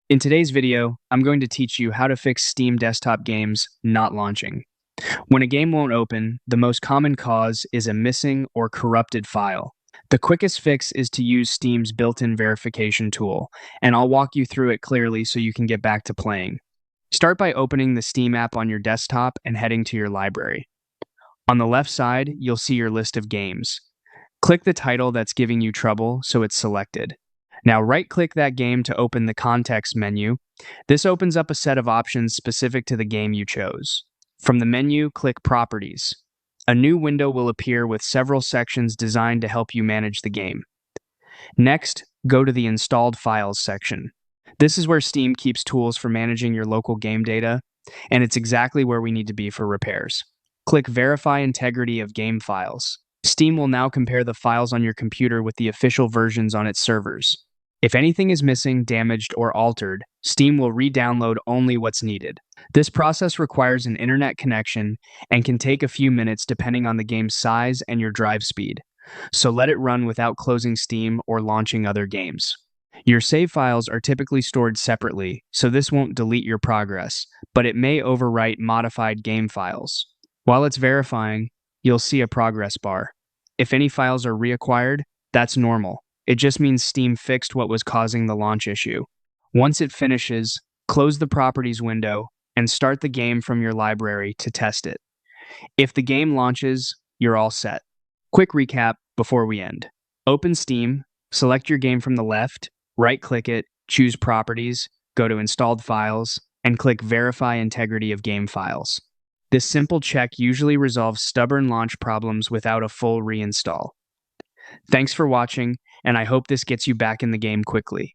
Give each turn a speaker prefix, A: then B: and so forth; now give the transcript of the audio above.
A: In today's video, I'm going to teach you how to fix Steam desktop games not launching. When a game won't open, the most common cause is a missing or corrupted file. The quickest fix is to use Steam's built-in verification tool, and I'll walk you through it clearly so you can get back to playing. Start by opening the Steam app on your desktop and heading to your library. On the left side, you'll see your list of games. Click the title that's giving you trouble so it's selected. Now right-click that game to open the context menu. This opens up a set of options specific to the game you chose. From the menu, click Properties. A new window will appear with several sections designed to help you manage the game. Next, go to the Installed Files section. This is where Steam keeps tools for managing your local game data, and it's exactly where we need to be for repairs. Click Verify Integrity of Game Files. Steam will now compare the files on your computer with the official versions on its servers. If anything is missing, damaged, or altered, Steam will re-download only what's needed. This process requires an internet connection and can take a few minutes depending on the game's size and your drive speed. So let it run without closing Steam or launching other games. Your save files are typically stored separately, so this won't delete your progress, but it may overwrite modified game files. While it's verifying, you'll see a progress bar. If any files are reacquired, that's normal. It just means Steam fixed what was causing the launch issue. Once it finishes, close the Properties window and start the game from your library to test it. If the game launches, you're all set. Quick recap before we end. Open Steam, select your game from the left, right-click it, choose Properties, go to Installed Files, and click Verify Integrity of Game Files. This simple check usually resolves stubborn launch problems without a full reinstall. Thanks for watching, and I hope this gets you back in the game quickly.